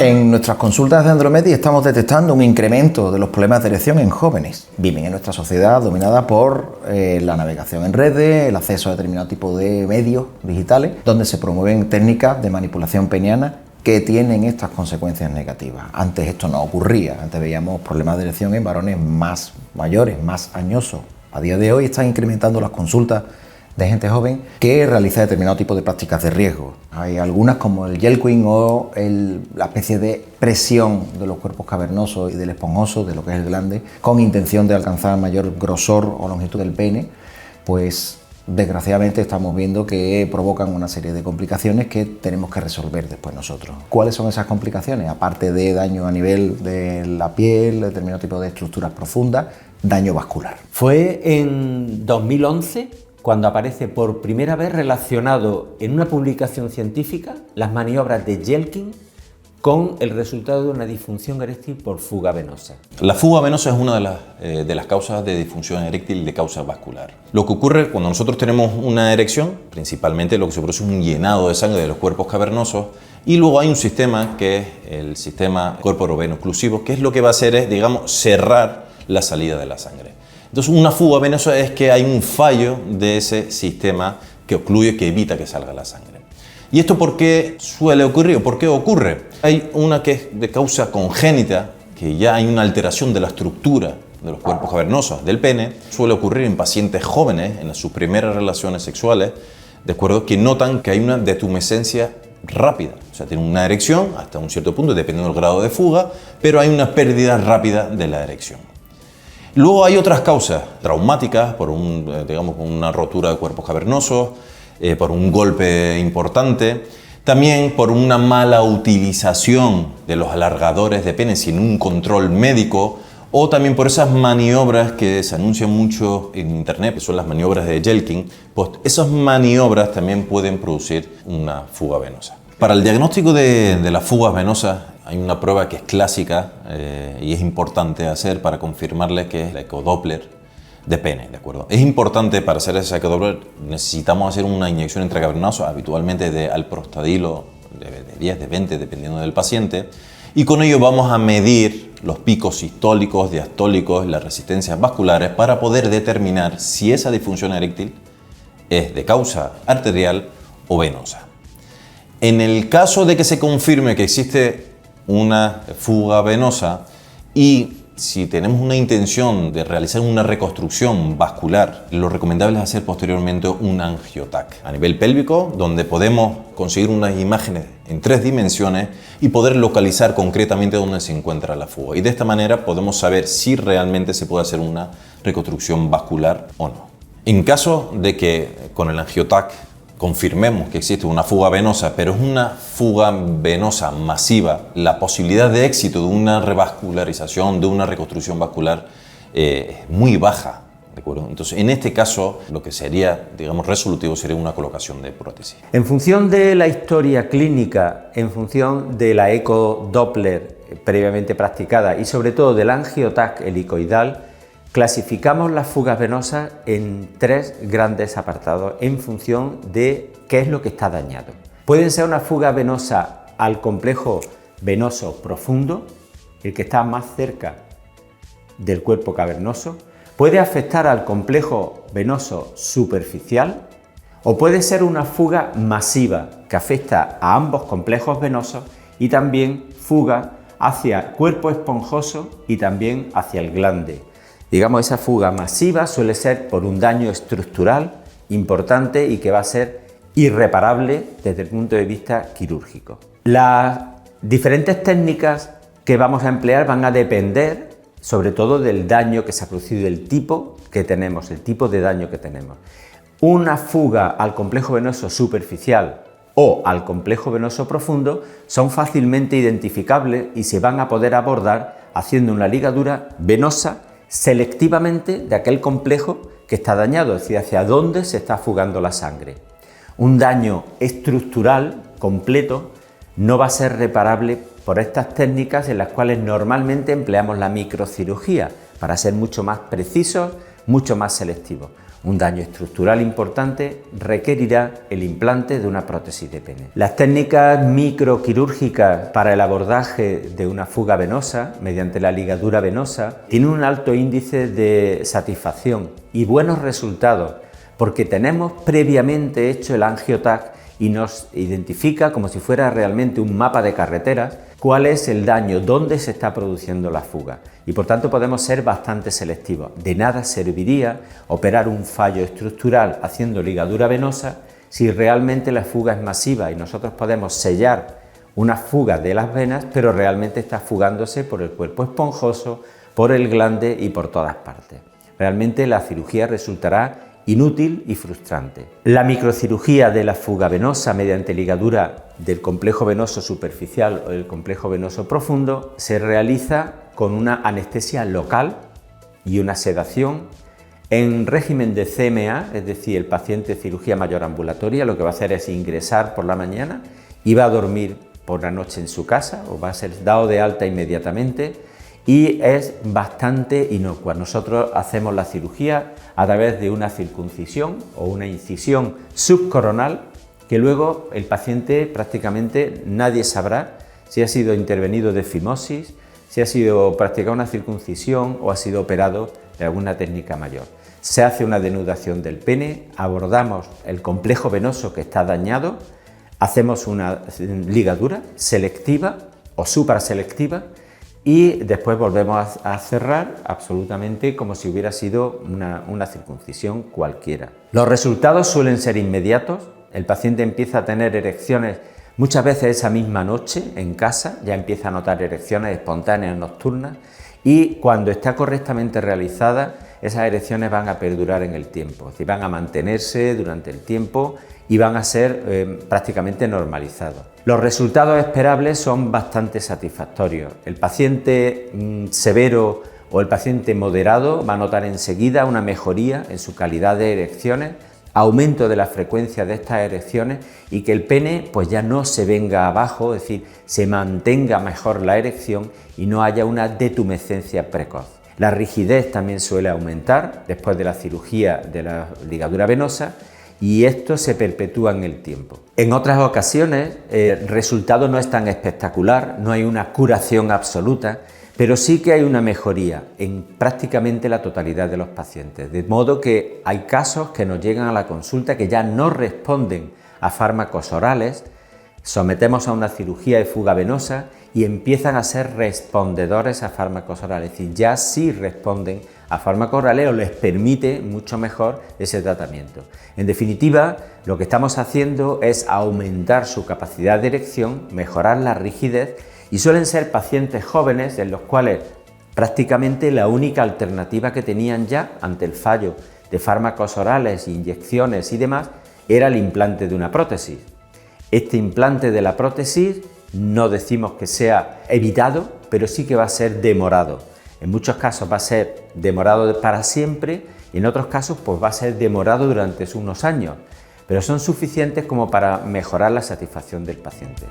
En nuestras consultas de Andrometric estamos detectando un incremento de los problemas de erección en jóvenes. Viven en nuestra sociedad dominada por la navegación en redes, el acceso a determinado tipo de medios digitales, donde se promueven técnicas de manipulación peniana que tienen estas consecuencias negativas. Antes esto no ocurría, antes veíamos problemas de erección en varones más mayores, más añosos. A día de hoy están incrementando las consultas de gente joven que realiza determinado tipo de prácticas de riesgo. Hay algunas como el Jelquen o la especie de presión de los cuerpos cavernosos y del esponjoso, de lo que es el glande, con intención de alcanzar mayor grosor o longitud del pene, pues desgraciadamente estamos viendo que provocan una serie de complicaciones que tenemos que resolver después nosotros. ¿Cuáles son esas complicaciones? Aparte de daño a nivel de la piel, determinado tipo de estructuras profundas, daño vascular. Fue en 2011 cuando aparece por primera vez relacionado en una publicación científica las maniobras de Jelquen con el resultado de una disfunción eréctil por fuga venosa. La fuga venosa es una de las causas de disfunción eréctil de causa vascular. Lo que ocurre cuando nosotros tenemos una erección, principalmente lo que se produce es un llenado de sangre de los cuerpos cavernosos, y luego hay un sistema que es el sistema córporo-veno oclusivo, que es lo que va a hacer es, digamos, cerrar la salida de la sangre. Entonces, una fuga venosa es que hay un fallo de ese sistema que ocluye, que evita que salga la sangre. ¿Y esto por qué suele ocurrir o por qué ocurre? Hay una que es de causa congénita, que ya hay una alteración de la estructura de los cuerpos cavernosos del pene. Suele ocurrir en pacientes jóvenes, en sus primeras relaciones sexuales, de acuerdo, que notan que hay una detumescencia rápida. O sea, tienen una erección hasta un cierto punto, dependiendo del grado de fuga, pero hay una pérdida rápida de la erección. Luego hay otras causas traumáticas, por una rotura de cuerpos cavernosos, por un golpe importante, también por una mala utilización de los alargadores de pene sin un control médico, o también por esas maniobras que se anuncian mucho en internet, que son las maniobras de Jelquen. Pues esas maniobras también pueden producir una fuga venosa. Para el diagnóstico de las fugas venosas hay una prueba que es clásica y es importante hacer para confirmarle que es el ecodoppler de pene, ¿de acuerdo? Es importante para hacer ese ecodoppler, necesitamos hacer una inyección intracavernosa, habitualmente de alprostadilo, de 10, de 20, dependiendo del paciente, y con ello vamos a medir los picos sistólicos, diastólicos, las resistencias vasculares para poder determinar si esa disfunción eréctil es de causa arterial o venosa. En el caso de que se confirme que existe una fuga venosa y si tenemos una intención de realizar una reconstrucción vascular, lo recomendable es hacer posteriormente un angiotac a nivel pélvico, donde podemos conseguir unas imágenes en 3 dimensiones y poder localizar concretamente dónde se encuentra la fuga. Y de esta manera podemos saber si realmente se puede hacer una reconstrucción vascular o no. En caso de que con el angiotac confirmemos que existe una fuga venosa, pero es una fuga venosa masiva, la posibilidad de éxito de una revascularización, de una reconstrucción vascular es muy baja, ¿de acuerdo? Entonces, en este caso, lo que sería, digamos, resolutivo sería una colocación de prótesis. En función de la historia clínica, en función de la ecodoppler previamente practicada y sobre todo del angiotac helicoidal, clasificamos las fugas venosas en 3 grandes apartados en función de qué es lo que está dañado. Pueden ser una fuga venosa al complejo venoso profundo, el que está más cerca del cuerpo cavernoso, puede afectar al complejo venoso superficial o puede ser una fuga masiva que afecta a ambos complejos venosos y también fuga hacia cuerpo esponjoso y también hacia el glande. Digamos, esa fuga masiva suele ser por un daño estructural importante y que va a ser irreparable desde el punto de vista quirúrgico. Las diferentes técnicas que vamos a emplear van a depender sobre todo del daño que se ha producido, del tipo que tenemos, el tipo de daño que tenemos. Una fuga al complejo venoso superficial o al complejo venoso profundo son fácilmente identificables y se van a poder abordar haciendo una ligadura venosa selectivamente de aquel complejo que está dañado, es decir, hacia dónde se está fugando la sangre. Un daño estructural completo no va a ser reparable por estas técnicas en las cuales normalmente empleamos la microcirugía para ser mucho más precisos, mucho más selectivos. Un daño estructural importante requerirá el implante de una prótesis de pene. Las técnicas microquirúrgicas para el abordaje de una fuga venosa mediante la ligadura venosa tienen un alto índice de satisfacción y buenos resultados porque tenemos previamente hecho el angio-TAC y nos identifica como si fuera realmente un mapa de carreteras cuál es el daño, dónde se está produciendo la fuga y por tanto podemos ser bastante selectivos. De nada serviría operar un fallo estructural haciendo ligadura venosa si realmente la fuga es masiva y nosotros podemos sellar una fuga de las venas pero realmente está fugándose por el cuerpo esponjoso, por el glande y por todas partes. Realmente la cirugía resultará inútil y frustrante. La microcirugía de la fuga venosa mediante ligadura del complejo venoso superficial o del complejo venoso profundo se realiza con una anestesia local y una sedación en régimen de CMA, es decir, el paciente cirugía mayor ambulatoria lo que va a hacer es ingresar por la mañana y va a dormir por la noche en su casa o va a ser dado de alta inmediatamente y es bastante inocua. Nosotros hacemos la cirugía a través de una circuncisión o una incisión subcoronal que luego el paciente prácticamente nadie sabrá si ha sido intervenido de fimosis, si ha sido practicada una circuncisión o ha sido operado de alguna técnica mayor. Se hace una denudación del pene, abordamos el complejo venoso que está dañado, hacemos una ligadura selectiva o supraselectiva y después volvemos a cerrar absolutamente como si hubiera sido una circuncisión cualquiera. Los resultados suelen ser inmediatos, el paciente empieza a tener erecciones muchas veces esa misma noche en casa, ya empieza a notar erecciones espontáneas nocturnas y cuando está correctamente realizada esas erecciones van a perdurar en el tiempo, es decir, van a mantenerse durante el tiempo y van a ser prácticamente normalizados. Los resultados esperables son bastante satisfactorios. El paciente severo o el paciente moderado va a notar enseguida una mejoría en su calidad de erecciones, aumento de la frecuencia de estas erecciones y que el pene pues ya no se venga abajo, es decir, se mantenga mejor la erección y no haya una detumescencia precoz. La rigidez también suele aumentar después de la cirugía de la ligadura venosa y esto se perpetúa en el tiempo. En otras ocasiones el resultado no es tan espectacular, no hay una curación absoluta, pero sí que hay una mejoría en prácticamente la totalidad de los pacientes, de modo que hay casos que nos llegan a la consulta que ya no responden a fármacos orales, sometemos a una cirugía de fuga venosa y empiezan a ser respondedores a fármacos orales, es decir, ya sí responden a fármacos orales o les permite mucho mejor ese tratamiento. En definitiva, lo que estamos haciendo es aumentar su capacidad de erección, mejorar la rigidez y suelen ser pacientes jóvenes en los cuales prácticamente la única alternativa que tenían ya ante el fallo de fármacos orales, inyecciones y demás era el implante de una prótesis. Este implante de la prótesis no decimos que sea evitado, pero sí que va a ser demorado. En muchos casos va a ser demorado para siempre y en otros casos pues va a ser demorado durante unos años, pero son suficientes como para mejorar la satisfacción del paciente.